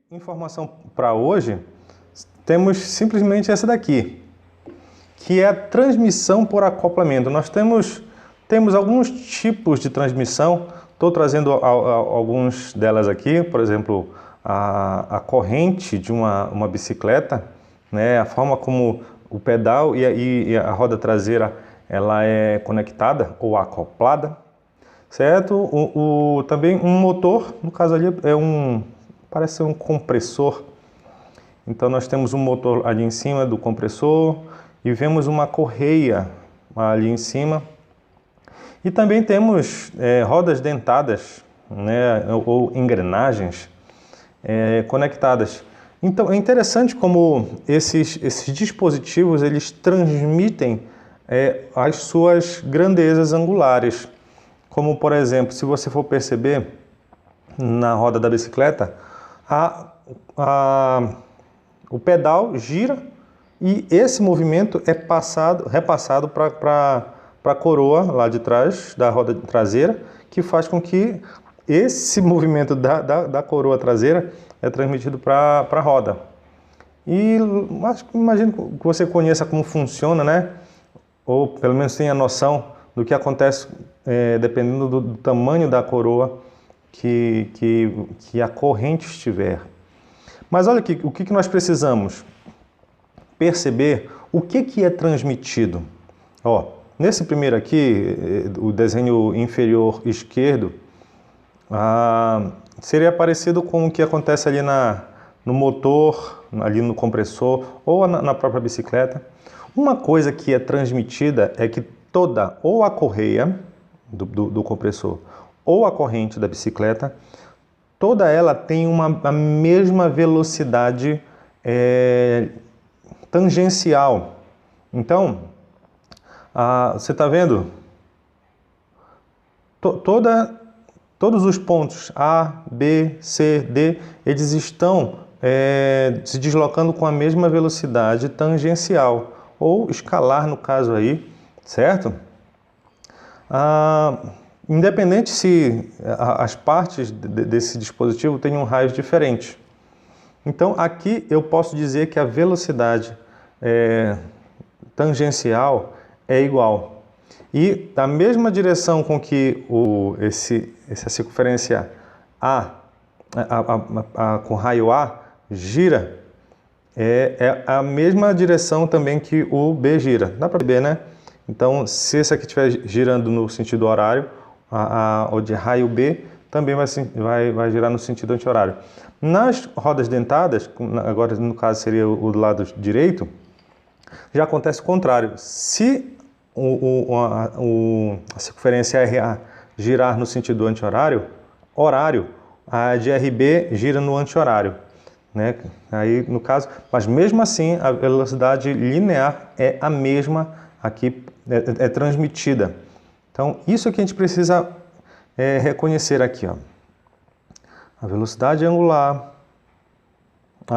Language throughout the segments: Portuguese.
Informação para hoje, temos simplesmente essa daqui, que é a transmissão por acoplamento. Nós temos alguns tipos de transmissão, estou trazendo alguns delas aqui, por exemplo, a corrente de uma bicicleta, né? A forma como o pedal e a roda traseira ela é conectada ou acoplada, certo? Também um motor, no caso ali parece ser um compressor. Então nós temos um motor ali em cima do compressor e vemos uma correia ali em cima. E também temos rodas dentadas, né, ou engrenagens conectadas. Então é interessante como esses dispositivos eles transmitem as suas grandezas angulares. Como por exemplo, se você for perceber na roda da bicicleta, o pedal gira e esse movimento é repassado para a coroa lá de trás da roda traseira, que faz com que esse movimento da coroa traseira é transmitido para a roda. E imagino que você conheça como funciona, né? Ou pelo menos tenha noção do que acontece dependendo do tamanho da coroa que a corrente estiver. Mas olha aqui, o que nós precisamos? Perceber o que é transmitido. Ó, nesse primeiro aqui, o desenho inferior esquerdo, seria parecido com o que acontece ali no motor, ali no compressor ou na própria bicicleta. Uma coisa que é transmitida é que ou a correia do compressor ou a corrente da bicicleta, toda ela tem a mesma velocidade tangencial. Então, você está vendo? Todos os pontos A, B, C, D, eles estão se deslocando com a mesma velocidade tangencial, ou escalar no caso aí, certo? Independente se as partes desse dispositivo tenham raios diferentes. Então aqui eu posso dizer que a velocidade tangencial é igual. E da mesma direção com que essa circunferência A, com raio A, gira, é a mesma direção também que o B gira. Dá para ver, né? Então, se esse aqui estiver girando no sentido horário, o de raio B também vai girar no sentido anti-horário. Nas rodas dentadas, agora no caso seria o do lado direito, já acontece o contrário. Se a circunferência RA girar no sentido anti-horário, a de RB gira no anti-horário, né? Aí, no caso, mas mesmo assim a velocidade linear é a mesma aqui é transmitida. Então, isso que a gente precisa reconhecer aqui, ó. A velocidade angular,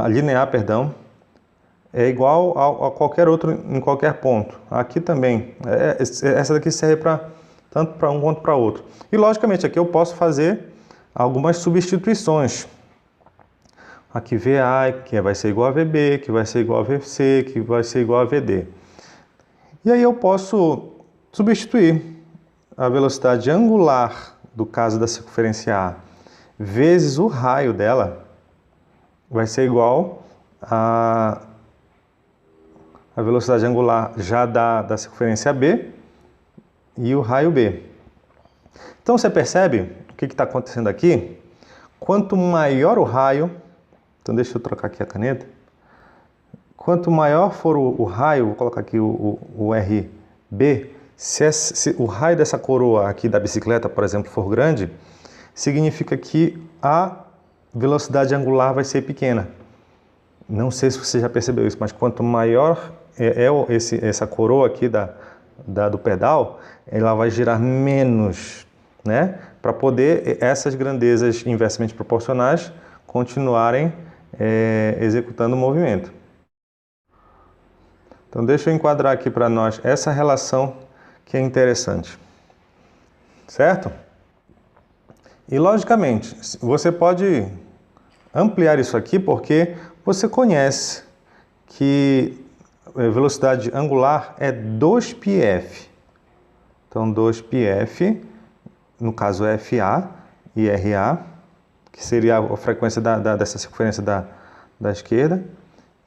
linear, perdão, é igual a qualquer outro em qualquer ponto. Aqui também, essa daqui serve tanto para um quanto para outro. E logicamente aqui eu posso fazer algumas substituições. Aqui VA, que vai ser igual a VB, que vai ser igual a VC, que vai ser igual a VD. E aí eu posso substituir a velocidade angular do caso da circunferência A vezes o raio dela vai ser igual a velocidade angular já da circunferência B e o raio B. Então você percebe o que está acontecendo aqui? Quanto maior o raio, então deixa eu trocar aqui a caneta, quanto maior for o raio, vou colocar aqui o RB, se o raio dessa coroa aqui da bicicleta, por exemplo, for grande, significa que a velocidade angular vai ser pequena. Não sei se você já percebeu isso, mas quanto maior essa coroa aqui do pedal, ela vai girar menos, né? Para poder essas grandezas inversamente proporcionais continuarem executando o movimento. Então deixa eu enquadrar aqui para nós essa relação que é interessante, certo? E logicamente, você pode ampliar isso aqui porque você conhece que a velocidade angular é 2πf. Então, 2πf, no caso FA e RA, que seria a frequência dessa circunferência da esquerda,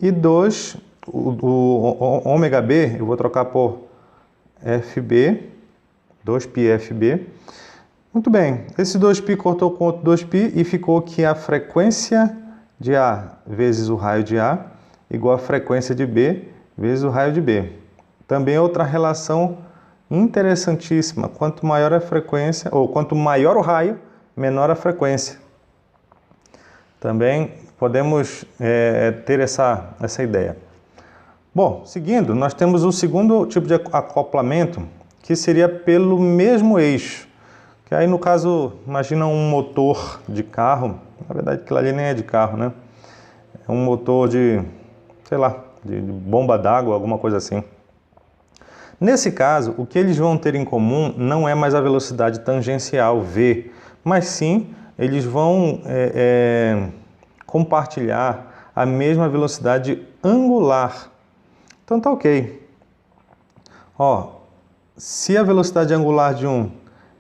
e 2, o ômega B, eu vou trocar por FB, 2πfb. Muito bem, esse 2π cortou com outro 2π e ficou que a frequência de A vezes o raio de A igual a frequência de B vezes o raio de B. Também outra relação interessantíssima, quanto maior a frequência, ou quanto maior o raio, menor a frequência. Também podemos ter essa ideia. Bom, seguindo, nós temos o segundo tipo de acoplamento, que seria pelo mesmo eixo. Que aí, no caso, imagina um motor de carro, na verdade aquilo ali nem é de carro, né? É um motor de, sei lá, de bomba d'água, alguma coisa assim. Nesse caso, o que eles vão ter em comum não é mais a velocidade tangencial, v, mas sim, eles vão compartilhar a mesma velocidade angular. Então tá ok. Ó, se a velocidade angular de um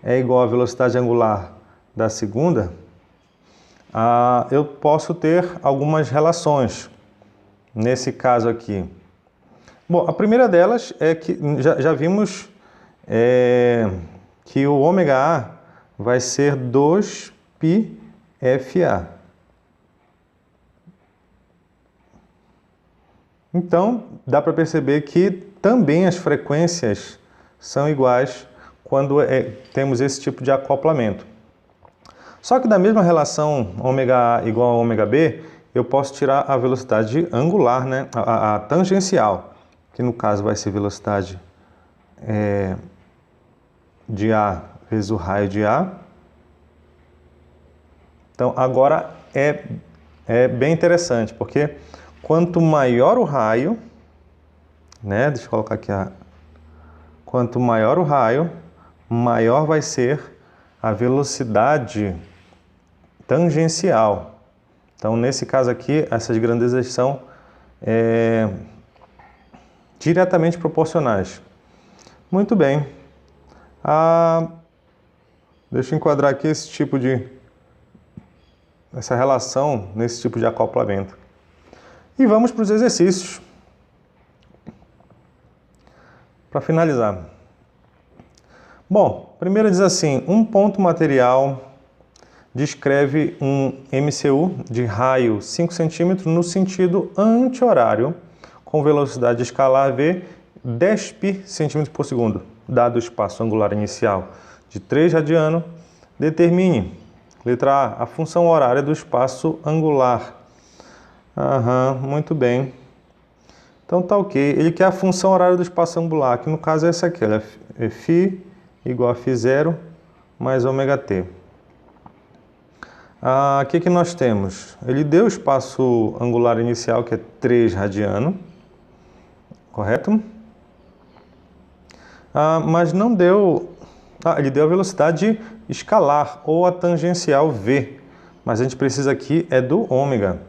é igual à velocidade angular da segunda, eu posso ter algumas relações nesse caso aqui. Bom, a primeira delas é que já vimos que o ômega A vai ser 2πFA. Então, dá para perceber que também as frequências são iguais quando temos esse tipo de acoplamento. Só que da mesma relação ômega A igual a ômega B, eu posso tirar a velocidade angular, né? a tangencial, que no caso vai ser velocidade de A vezes o raio de A. Então, agora é bem interessante, porque quanto maior o raio, né? Deixa eu colocar aqui quanto maior o raio, maior vai ser a velocidade tangencial. Então, nesse caso aqui, essas grandezas são diretamente proporcionais. Muito bem. Deixa eu enquadrar aqui essa relação nesse tipo de acoplamento. E vamos para os exercícios. Para finalizar. Bom, primeiro diz assim, um ponto material descreve um MCU de raio 5 cm no sentido anti-horário, com velocidade escalar v 10π cm por segundo. Dado o espaço angular inicial de 3 radiano, determine, letra A função horária do espaço angular. Muito bem. Então tá ok. Ele quer a função horária do espaço angular, que no caso é essa aqui, olha, φ igual a φ0 mais ômega-t. O que nós temos? Ele deu o espaço angular inicial, que é 3 radiano, correto? Mas não deu... ele deu a velocidade escalar, ou a tangencial v, mas a gente precisa aqui do ômega.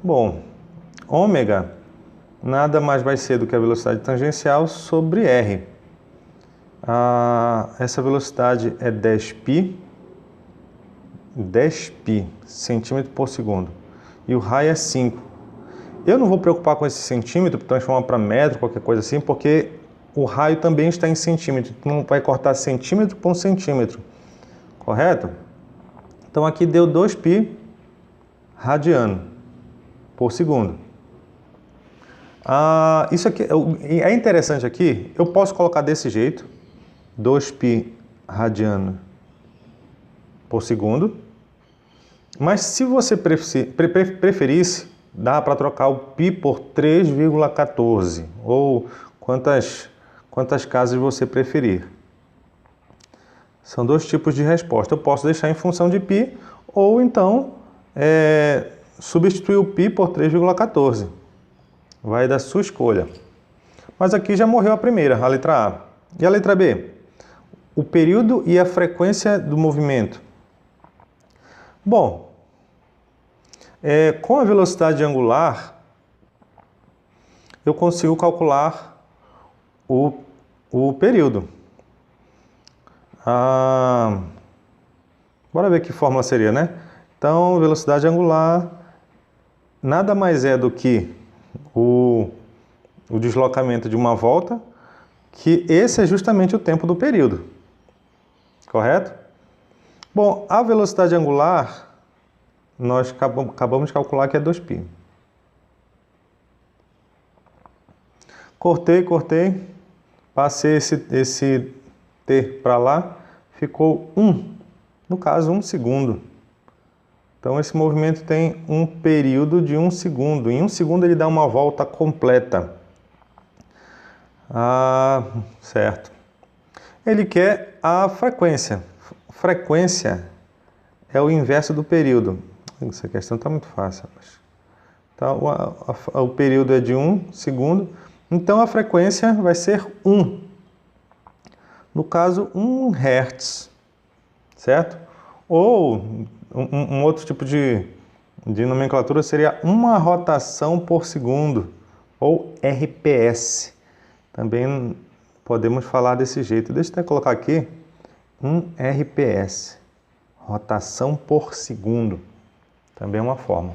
Bom, ômega nada mais vai ser do que a velocidade tangencial sobre r. Essa velocidade é 10π centímetro por segundo. E o raio é 5. Eu não vou preocupar com esse centímetro, transformar para metro, qualquer coisa assim, porque o raio também está em centímetro. Não vai cortar centímetro por centímetro. Correto? Então aqui deu 2π radiano por segundo. Isso aqui é interessante aqui. Eu posso colocar desse jeito, 2π radiano por segundo. Mas se você preferisse, dá para trocar o π por 3,14 ou quantas casas você preferir. São dois tipos de resposta. Eu posso deixar em função de π ou então substituir o π por 3,14. Vai da sua escolha. Mas aqui já morreu a primeira, a letra A. E a letra B? O período e a frequência do movimento. Bom, Com a velocidade angular, eu consigo calcular o período. Bora ver que fórmula seria, né? Então, velocidade angular nada mais é do que o deslocamento de uma volta, que esse é justamente o tempo do período. Correto? Bom, a velocidade angular, nós acabamos de calcular que é 2π. Cortei, passei esse t para lá, ficou 1, no caso 1 segundo. Então esse movimento tem um período de 1 segundo. Em 1 segundo ele dá uma volta completa. Certo. Ele quer a frequência. Frequência é o inverso do período. Essa questão está muito fácil. Então, o período é de 1 segundo. Então, a frequência vai ser 1. No caso, 1 Hz. Certo? Ou, um outro tipo de nomenclatura seria uma rotação por segundo. Ou RPS. Também podemos falar desse jeito. Deixa eu até colocar aqui. 1 RPS. Rotação por segundo. Também é uma forma.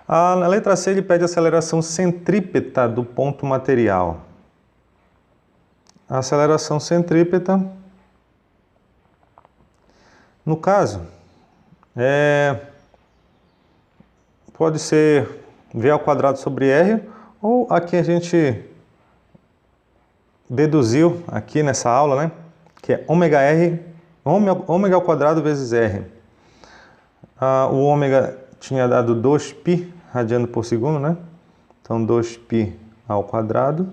A letra C ele pede a aceleração centrípeta do ponto material. A aceleração centrípeta, no caso, pode ser V ao quadrado sobre R, ou aqui a gente deduziu aqui nessa aula, né? Que é ômega ao quadrado vezes R. O ômega tinha dado 2π radiano por segundo, né? Então 2π ao quadrado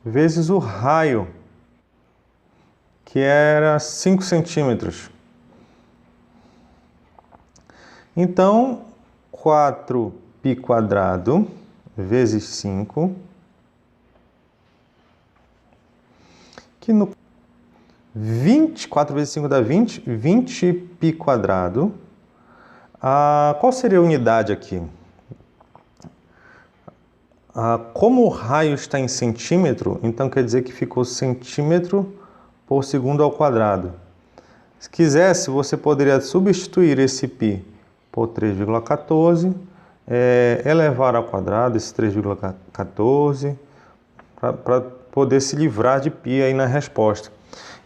vezes o raio, que era 5 centímetros. Então 4π quadrado vezes 5, que no 4 vezes 5 dá 20, 20π quadrado. Qual seria a unidade aqui? Como o raio está em centímetro, então quer dizer que ficou centímetro por segundo ao quadrado. Se quisesse, você poderia substituir esse π por 3,14, elevar ao quadrado esse 3,14, para poder se livrar de π aí na resposta.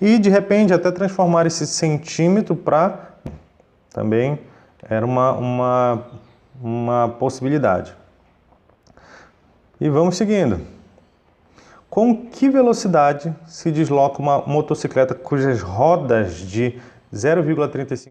E, de repente, até transformar esse centímetro para... Também era uma possibilidade. E vamos seguindo. Com que velocidade se desloca uma motocicleta cujas rodas de 0,35